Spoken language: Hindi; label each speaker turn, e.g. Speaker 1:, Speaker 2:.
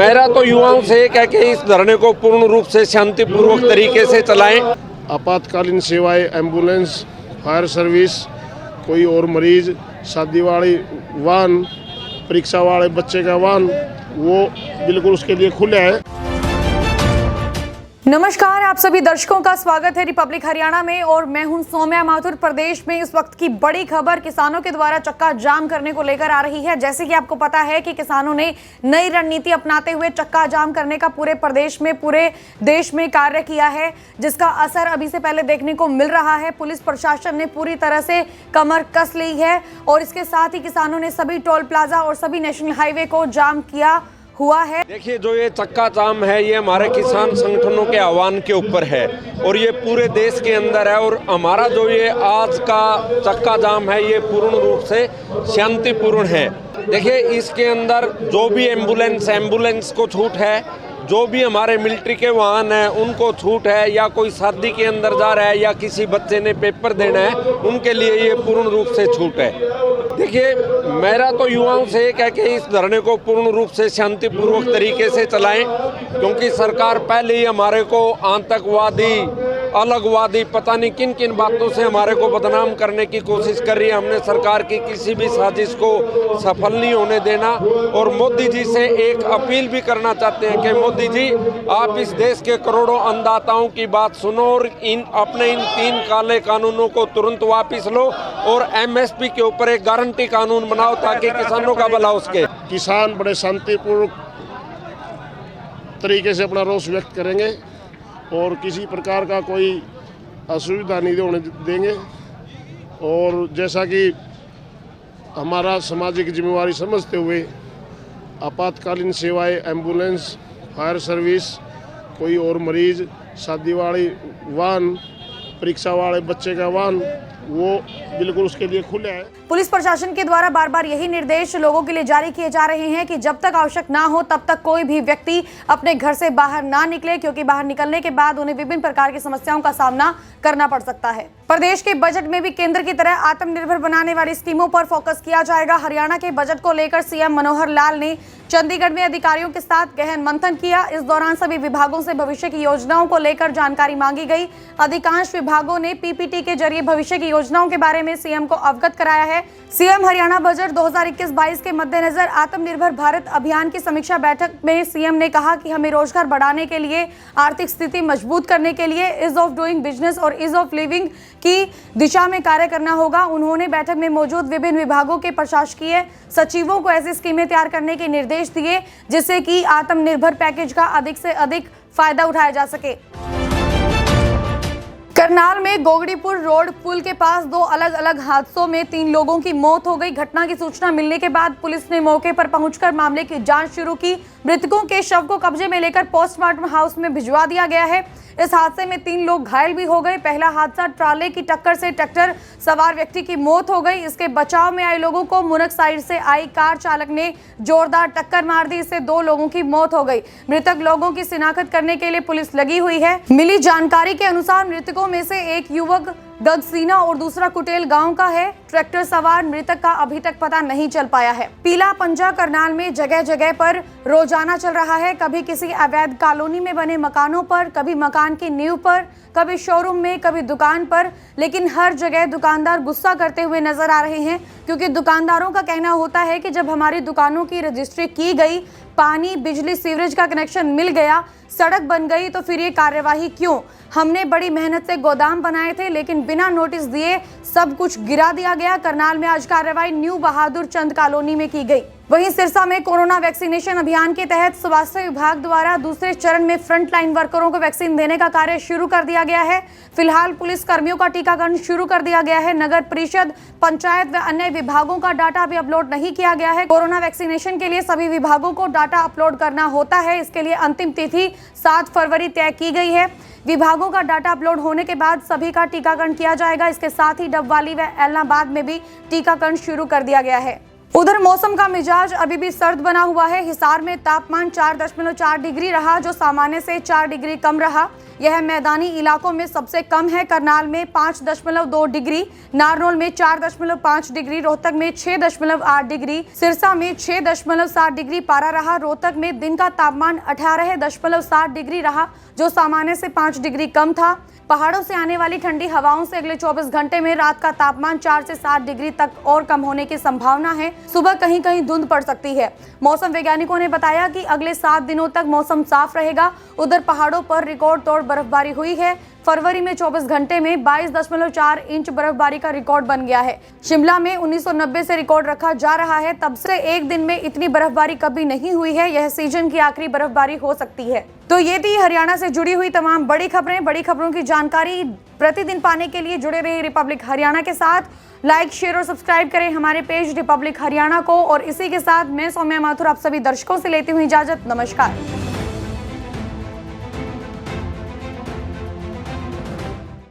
Speaker 1: मेरा तो युवाओं से एक है कि इस धरने को पूर्ण रूप से शांतिपूर्वक तरीके से चलाएं।
Speaker 2: आपातकालीन सेवाएं, एम्बुलेंस, फायर सर्विस, कोई और मरीज, शादी वाली वाहन, परीक्षा वाले बच्चे का वाहन, वो बिल्कुल उसके लिए खुले है।
Speaker 3: नमस्कार, आप सभी दर्शकों का स्वागत है रिपब्लिक हरियाणा में और मैं हूं सौम्या माथुर। प्रदेश में इस वक्त की बड़ी खबर किसानों के द्वारा चक्का जाम करने को लेकर आ रही है। जैसे कि आपको पता है कि किसानों ने नई रणनीति अपनाते हुए चक्का जाम करने का पूरे प्रदेश में, पूरे देश में कार्य किया है, जिसका असर अभी से पहले देखने को मिल रहा है। पुलिस प्रशासन ने पूरी तरह से कमर कस ली है और इसके साथ ही किसानों ने सभी टोल प्लाजा और सभी नेशनल हाईवे को जाम किया हुआ है।
Speaker 1: देखिए, जो ये चक्का जाम है ये हमारे किसान संगठनों के आह्वान के ऊपर है और ये पूरे देश के अंदर है। और हमारा जो ये आज का चक्का जाम है ये पूर्ण रूप से शांतिपूर्ण है। देखिए, इसके अंदर जो भी एम्बुलेंस को छूट है, जो भी हमारे मिलिट्री के वाहन हैं उनको छूट है, या कोई शादी के अंदर जा रहा है या किसी बच्चे ने पेपर देना है उनके लिए ये पूर्ण रूप से छूट है। देखिए, मेरा तो युवाओं से एक है कि इस धरने को पूर्ण रूप से शांतिपूर्वक तरीके से चलाएं, क्योंकि सरकार पहले ही हमारे को आतंकवादी, अलगवादी, पता नहीं किन किन बातों से हमारे को बदनाम करने की कोशिश कर रही है। हमने सरकार की किसी भी साजिश को सफल नहीं होने देना। और मोदी जी से एक अपील भी करना चाहते हैं कि मोदी जी, आप इस देश के करोड़ों अन्नदाताओं की बात सुनो और अपने इन 3 काले कानूनों को तुरंत वापस लो और MSP के ऊपर एक गारंटी कानून बनाओ ताकि किसानों का भला हो सके।
Speaker 2: किसान बड़े शांतिपूर्वक तरीके से अपना रोष व्यक्त करेंगे और किसी प्रकार का कोई असुविधा नहीं होने देंगे। और जैसा कि हमारा सामाजिक जिम्मेवारी समझते हुए आपातकालीन सेवाएं, एम्बुलेंस, फायर सर्विस, कोई और मरीज, शादी वाली वाहन, परीक्षा वाले बच्चे का वाहन, वो बिल्कुल उसके लिए खुले हैं।
Speaker 3: पुलिस प्रशासन के द्वारा बार बार यही निर्देश लोगों के लिए जारी किए जा रहे हैं कि जब तक आवश्यक ना हो तब तक कोई भी व्यक्ति अपने घर से बाहर ना निकले, क्योंकि बाहर निकलने के बाद उन्हें विभिन्न प्रकार की समस्याओं का सामना करना पड़ सकता है। प्रदेश के बजट में भी केंद्र की तरह आत्मनिर्भर बनाने वाली स्कीमों पर फोकस किया जाएगा। हरियाणा के बजट को लेकर सीएम मनोहर लाल ने चंडीगढ़ में अधिकारियों के साथ गहन मंथन किया। इस दौरान सभी विभागों से भविष्य की योजनाओं को लेकर जानकारी मांगी गई। अधिकांश विभागों ने PPT के जरिए भविष्य की योजनाओं के बारे में सीएम को अवगत कराया है। सीएम हरियाणा बजट 2021-22 के मद्देनजर आत्मनिर्भर भारत अभियान की समीक्षा बैठक में सीएम ने कहा कि हमें रोजगार बढ़ाने के लिए, आर्थिक स्थिति मजबूत करने के लिए ईज ऑफ डूइंग बिजनेस और ईज ऑफ लिविंग की दिशा में कार्य करना होगा। उन्होंने बैठक में मौजूद विभिन्न विभागों के प्रशासकीय सचिवों को ऐसी स्कीमें तैयार करने के निर्देश दिए जिससे कि आत्मनिर्भर पैकेज का अधिक से अधिक फायदा उठाया जा सके। करनाल में गोगड़ीपुर रोड पुल के पास 2 अलग अलग हादसों में 3 लोगों की मौत हो गई। घटना की सूचना मिलने के बाद पुलिस ने मौके पर पहुंचकर मामले की जांच शुरू की। मृतकों के शव को कब्जे में लेकर पोस्टमार्टम हाउस में भिजवा दिया गया है। इस हादसे में 3 लोग घायल भी हो गए। पहला हादसा ट्राले की टक्कर से ट्रैक्टर सवार व्यक्ति की मौत हो गई। इसके बचाव में आए लोगों को मुनक साइड से आई कार चालक ने जोरदार टक्कर मार दी। इससे 2 लोगों की मौत हो गई। मृतक लोगों की शिनाख्त करने के लिए पुलिस लगी हुई है। मिली जानकारी के अनुसार मृतकों में से एक युवक गगसीना और दूसरा कुटेल गांव का है। ट्रैक्टर सवार मृतक का अभी तक पता नहीं चल पाया है। पीला पंजा करनाल में जगह जगह पर रोजाना चल रहा है। कभी किसी अवैध कॉलोनी में बने मकानों पर, कभी मकान की नींव पर, कभी शोरूम में, कभी दुकान पर, लेकिन हर जगह दुकानदार गुस्सा करते हुए नजर आ रहे हैं, क्योंकि दुकानदारों का कहना होता है कि जब हमारी दुकानों की रजिस्ट्री की गई, पानी, बिजली, सीवरेज का कनेक्शन मिल गया, सड़क बन गई, तो फिर ये कार्यवाही क्यों? हमने बड़ी मेहनत से गोदाम बनाए थे, लेकिन बिना नोटिस दिए सब कुछ गिरा दिया गया। करनाल में आज कार्रवाई न्यू बहादुर चंद कॉलोनी में की गई। वहीं सिरसा में कोरोना वैक्सीनेशन अभियान के तहत स्वास्थ्य विभाग द्वारा दूसरे चरण में फ्रंटलाइन वर्करों को वैक्सीन देने का कार्य शुरू कर दिया गया है। फिलहाल पुलिस कर्मियों का टीकाकरण शुरू कर दिया गया है। नगर परिषद, पंचायत व अन्य विभागों का डाटा अभी अपलोड नहीं किया गया है। कोरोना वैक्सीनेशन के लिए सभी विभागों को डाटा अपलोड करना होता है। इसके लिए अंतिम तिथि 7 फरवरी तय की गई है। विभागों का डाटा अपलोड होने के बाद सभी का टीकाकरण किया जाएगा। इसके साथ ही डबवाली व एलनाबाद में भी टीकाकरण शुरू कर दिया गया है। उधर मौसम का मिजाज अभी भी सर्द बना हुआ है। हिसार में तापमान 4.4 डिग्री रहा, जो सामान्य से 4 डिग्री कम रहा। यह मैदानी इलाकों में सबसे कम है। करनाल में 5.2 डिग्री, नारनौल में 4.5 डिग्री, रोहतक में 6.8 डिग्री, सिरसा में 6.7 डिग्री पारा रहा। रोहतक में दिन का तापमान 18.7 डिग्री रहा, जो सामान्य से 5 डिग्री कम था। पहाड़ों से आने वाली ठंडी हवाओं से अगले 24 घंटे में रात का तापमान 4 से 7 डिग्री तक और कम होने की संभावना है। सुबह कहीं कहीं धुंध पड़ सकती है। मौसम वैज्ञानिकों ने बताया कि अगले 7 दिनों तक मौसम साफ रहेगा। उधर पहाड़ों पर रिकॉर्ड तोड़ बर्फबारी हुई है। फरवरी में 24 घंटे में 22.4 इंच बर्फबारी का रिकॉर्ड बन गया है। शिमला में 1990 से रिकॉर्ड रखा जा रहा है। तब से एक दिन में इतनी बर्फबारी कभी नहीं हुई है। यह सीजन की आखिरी बर्फबारी हो सकती है। तो ये थी हरियाणा से जुड़ी हुई तमाम बड़ी खबरें। बड़ी खबरों की जानकारी प्रतिदिन पाने के लिए जुड़े रहिए रिपब्लिक हरियाणा के साथ। लाइक, शेयर और सब्सक्राइब करें हमारे पेज रिपब्लिक हरियाणा को। और इसी के साथ मैं सौम्या माथुर आप सभी दर्शकों से लेती हूँ इजाजत। नमस्कार।